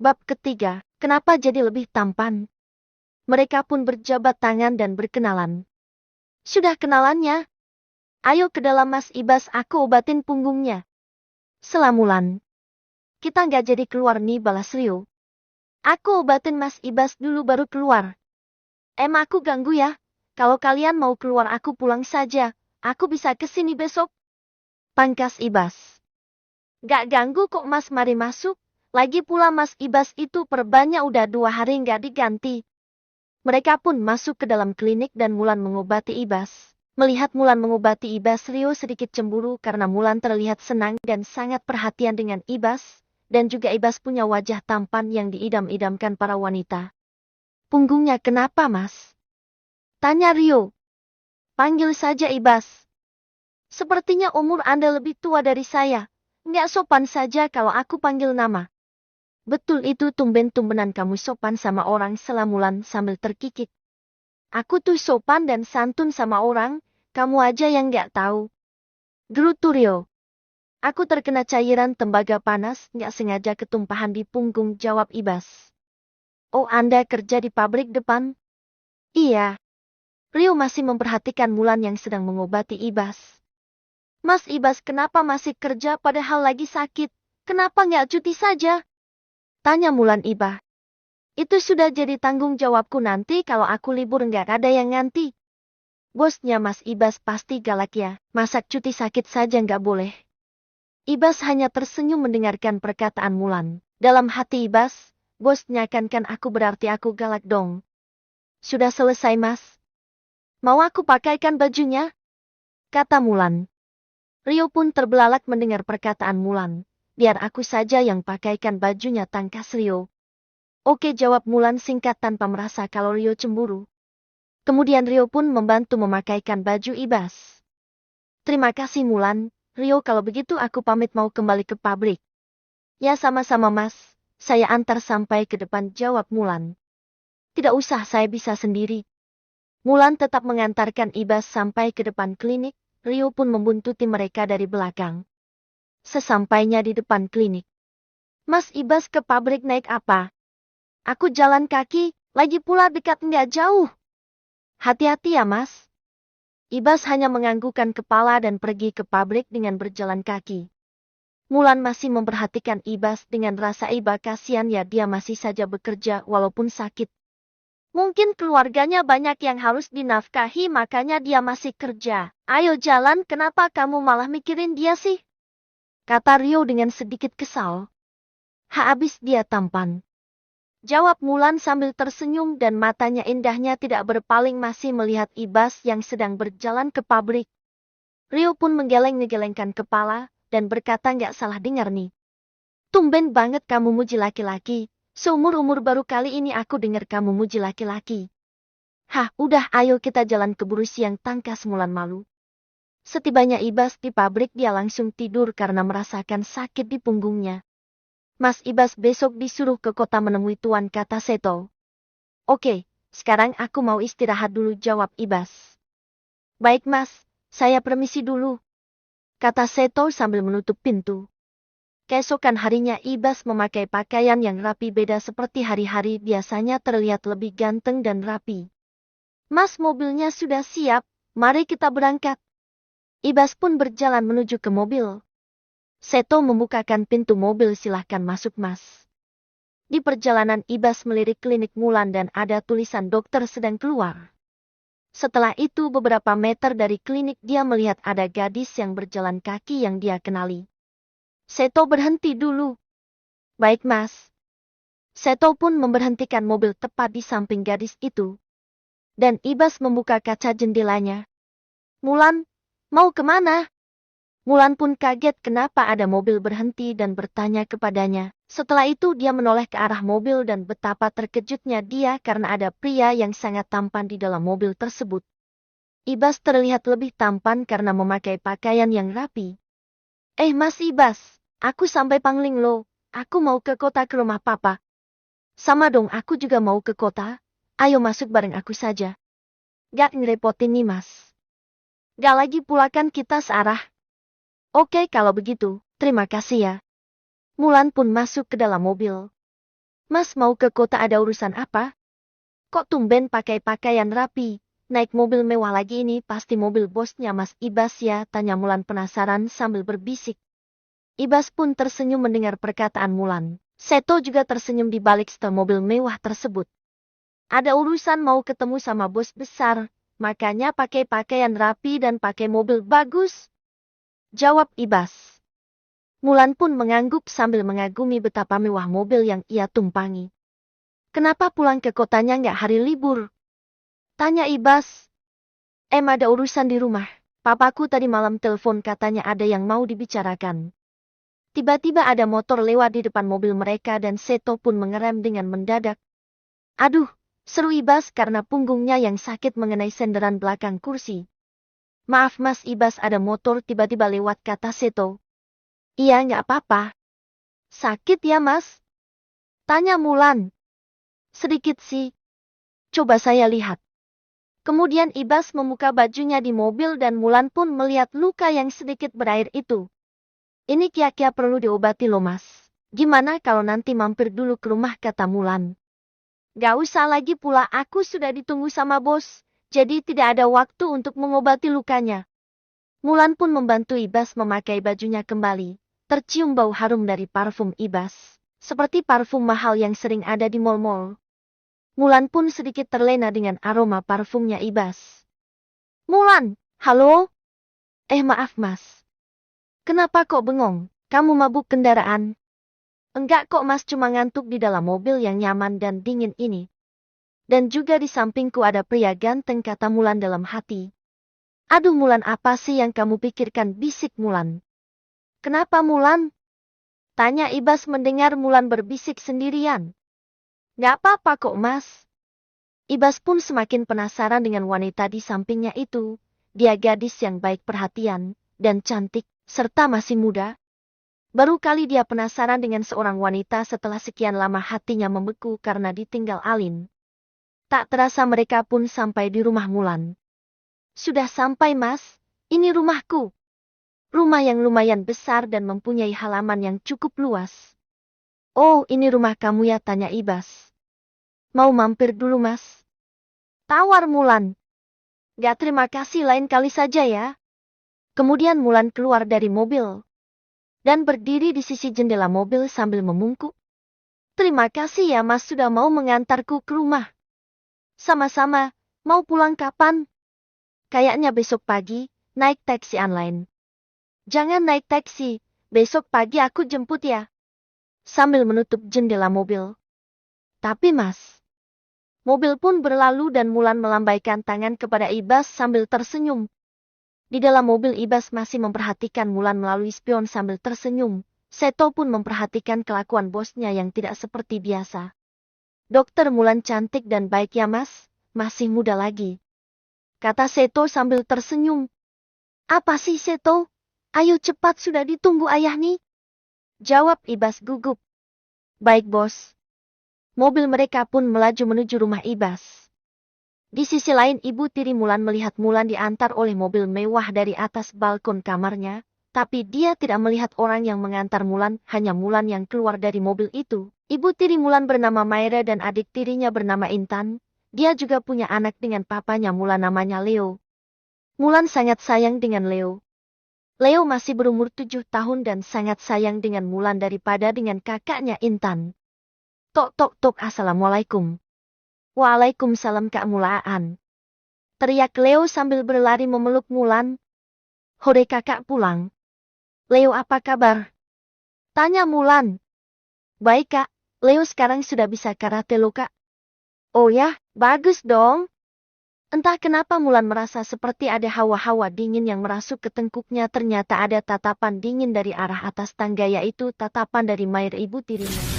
Bab ketiga, kenapa jadi lebih tampan? Mereka pun berjabat tangan dan berkenalan. Sudah kenalannya? Ayo ke dalam Mas Ibas, aku obatin punggungnya. Selamulan. Kita nggak jadi keluar nih, balas Rio. Aku obatin Mas Ibas dulu baru keluar. Aku ganggu ya? Kalau kalian mau keluar aku pulang saja. Aku bisa kesini besok. Pangkas Ibas. Gak ganggu kok Mas, mari masuk. Lagi pula Mas Ibas itu perbannya udah 2 hari nggak diganti. Mereka pun masuk ke dalam klinik dan Mulan mengobati Ibas. Melihat Mulan mengobati Ibas, Rio sedikit cemburu karena Mulan terlihat senang dan sangat perhatian dengan Ibas. Dan juga Ibas punya wajah tampan yang diidam-idamkan para wanita. Punggungnya kenapa, Mas? Tanya Rio. Panggil saja Ibas. Sepertinya umur Anda lebih tua dari saya. Nggak sopan saja kalau aku panggil nama. Betul itu, tumben-tumbenan kamu sopan sama orang, selamulan sambil terkikik. Aku tuh sopan dan santun sama orang, kamu aja yang nggak tahu. Gerutu Rio. Aku terkena cairan tembaga panas, nggak sengaja ketumpahan di punggung, jawab Ibas. Oh, Anda kerja di pabrik depan? Iya. Rio masih memperhatikan Mulan yang sedang mengobati Ibas. Mas Ibas, kenapa masih kerja padahal lagi sakit? Kenapa nggak cuti saja? Tanya Mulan Ibas. Itu sudah jadi tanggung jawabku, nanti kalau aku libur nggak ada yang nganti. Bosnya Mas Ibas pasti galak ya, masak cuti sakit saja nggak boleh. Ibas hanya tersenyum mendengarkan perkataan Mulan. Dalam hati Ibas, bosnya kan aku berarti aku galak dong. Sudah selesai Mas. Mau aku pakaikan bajunya? Kata Mulan. Rio pun terbelalak mendengar perkataan Mulan. Biar aku saja yang pakaikan bajunya, tangkas Rio. Oke, jawab Mulan singkat tanpa merasa kalau Rio cemburu. Kemudian Rio pun membantu memakaikan baju Ibas. Terima kasih Mulan. Rio, kalau begitu aku pamit mau kembali ke pabrik. Ya sama-sama Mas, saya antar sampai ke depan, jawab Mulan. Tidak usah, saya bisa sendiri. Mulan tetap mengantarkan Ibas sampai ke depan klinik, Rio pun membuntuti mereka dari belakang. Sesampainya di depan klinik. Mas Ibas, ke pabrik naik apa? Aku jalan kaki, lagi pula dekat nggak jauh. Hati-hati ya Mas. Ibas hanya menganggukkan kepala dan pergi ke pabrik dengan berjalan kaki. Mulan masih memperhatikan Ibas dengan rasa iba kasihan ya, dia masih saja bekerja walaupun sakit. Mungkin keluarganya banyak yang harus dinafkahi makanya dia masih kerja. Ayo jalan, kenapa kamu malah mikirin dia sih? Kata Rio dengan sedikit kesal. Habis dia tampan. Jawab Mulan sambil tersenyum dan matanya indahnya tidak berpaling masih melihat Ibas yang sedang berjalan ke pabrik. Rio pun menggeleng-gelengkan kepala dan berkata, nggak salah dengar nih. Tumben banget kamu muji laki-laki. Seumur-umur baru kali ini aku dengar kamu muji laki-laki. Hah, udah ayo kita jalan, keburu siang, tangkas Mulan malu. Setibanya Ibas di pabrik dia langsung tidur karena merasakan sakit di punggungnya. Mas Ibas besok disuruh ke kota menemui Tuan, kata Seto. Oke, sekarang aku mau istirahat dulu, jawab Ibas. Baik Mas, saya permisi dulu, kata Seto sambil menutup pintu. Keesokan harinya Ibas memakai pakaian yang rapi, beda seperti hari-hari biasanya, terlihat lebih ganteng dan rapi. Mas, mobilnya sudah siap, mari kita berangkat. Ibas pun berjalan menuju ke mobil. Seto membukakan pintu mobil, silahkan masuk Mas. Di perjalanan Ibas melirik klinik Mulan dan ada tulisan dokter sedang keluar. Setelah itu beberapa meter dari klinik dia melihat ada gadis yang berjalan kaki yang dia kenali. Seto berhenti dulu. Baik Mas. Seto pun memberhentikan mobil tepat di samping gadis itu. Dan Ibas membuka kaca jendelanya. Mulan, mau kemana? Mulan pun kaget kenapa ada mobil berhenti dan bertanya kepadanya. Setelah itu dia menoleh ke arah mobil dan betapa terkejutnya dia karena ada pria yang sangat tampan di dalam mobil tersebut. Ibas terlihat lebih tampan karena memakai pakaian yang rapi. Mas Ibas, aku sampai Pangling lo. Aku mau ke kota ke rumah papa. Sama dong, aku juga mau ke kota. Ayo masuk bareng aku saja. Gak ngerepotin nih Mas. Gak lagi pula kan kita searah. Oke kalau begitu, terima kasih ya. Mulan pun masuk ke dalam mobil. Mas mau ke kota ada urusan apa? Kok tumben pakai pakaian rapi? Naik mobil mewah lagi ini pasti mobil bosnya Mas Ibas ya, tanya Mulan penasaran sambil berbisik. Ibas pun tersenyum mendengar perkataan Mulan. Seto juga tersenyum di balik setel mobil mewah tersebut. Ada urusan mau ketemu sama bos besar, makanya pakai pakaian rapi dan pakai mobil bagus. Jawab Ibas. Mulan pun mengangguk sambil mengagumi betapa mewah mobil yang ia tumpangi. Kenapa pulang ke kotanya nggak hari libur? Tanya Ibas. Ada urusan di rumah. Papaku tadi malam telepon katanya ada yang mau dibicarakan. Tiba-tiba ada motor lewat di depan mobil mereka dan Seto pun mengerem dengan mendadak. Aduh, seru Ibas karena punggungnya yang sakit mengenai senderan belakang kursi. Maaf Mas Ibas, ada motor tiba-tiba lewat, kata Seto. Iya nggak apa-apa. Sakit ya Mas? Tanya Mulan. Sedikit sih. Coba saya lihat. Kemudian Ibas membuka bajunya di mobil dan Mulan pun melihat luka yang sedikit berair itu. Ini kira-kira perlu diobati loh Mas. Gimana kalau nanti mampir dulu ke rumah, kata Mulan. Gak usah lagi pula, aku sudah ditunggu sama bos. Jadi tidak ada waktu untuk mengobati lukanya. Mulan pun membantu Ibas memakai bajunya kembali. Tercium bau harum dari parfum Ibas. Seperti parfum mahal yang sering ada di mall-mall. Mulan pun sedikit terlena dengan aroma parfumnya Ibas. Mulan, halo? Maaf Mas. Kenapa kok bengong? Kamu mabuk kendaraan? Enggak kok Mas, cuma ngantuk di dalam mobil yang nyaman dan dingin ini. Dan juga di sampingku ada pria ganteng, kata Mulan dalam hati. Aduh Mulan, apa sih yang kamu pikirkan, bisik Mulan. Kenapa Mulan? Tanya Ibas mendengar Mulan berbisik sendirian. Gak apa-apa kok Mas. Ibas pun semakin penasaran dengan wanita di sampingnya itu. Dia gadis yang baik perhatian dan cantik, serta masih muda. Baru kali dia penasaran dengan seorang wanita setelah sekian lama hatinya membeku karena ditinggal Alin. Tak terasa mereka pun sampai di rumah Mulan. Sudah sampai Mas, ini rumahku. Rumah yang lumayan besar dan mempunyai halaman yang cukup luas. Oh, ini rumah kamu ya, tanya Ibas. Mau mampir dulu Mas? Tawar Mulan. Gak, terima kasih, lain kali saja ya. Kemudian Mulan keluar dari mobil. Dan berdiri di sisi jendela mobil sambil memungkuk. Terima kasih ya Mas sudah mau mengantarku ke rumah. Sama-sama, mau pulang kapan? Kayaknya besok pagi, naik taksi online. Jangan naik taksi, besok pagi aku jemput ya. Sambil menutup jendela mobil. Tapi Mas. Mobil pun berlalu dan Mulan melambaikan tangan kepada Ibas sambil tersenyum. Di dalam mobil Ibas masih memperhatikan Mulan melalui spion sambil tersenyum. Seto pun memperhatikan kelakuan bosnya yang tidak seperti biasa. Dokter Mulan cantik dan baik ya Mas, masih muda lagi. Kata Seto sambil tersenyum. Apa sih Seto? Ayo cepat, sudah ditunggu ayah nih. Jawab Ibas gugup. Baik bos. Mobil mereka pun melaju menuju rumah Ibas. Di sisi lain ibu tiri Mulan melihat Mulan diantar oleh mobil mewah dari atas balkon kamarnya. Tapi dia tidak melihat orang yang mengantar Mulan, hanya Mulan yang keluar dari mobil itu. Ibu tiri Mulan bernama Maira dan adik tirinya bernama Intan. Dia juga punya anak dengan papanya Mulan, namanya Leo. Mulan sangat sayang dengan Leo. Leo masih berumur 7 tahun dan sangat sayang dengan Mulan daripada dengan kakaknya Intan. Tok tok tok, assalamualaikum. Waalaikumsalam Kak Mulaan. Teriak Leo sambil berlari memeluk Mulan. Hore, kakak pulang. Leo, apa kabar? Tanya Mulan. Baik Kak, Leo sekarang sudah bisa karate loh Kak. Oh ya, bagus dong. Entah kenapa Mulan merasa seperti ada hawa-hawa dingin yang merasuk ke tengkuknya. Ternyata ada tatapan dingin dari arah atas tangga, yaitu tatapan dari Mair, ibu tirinya.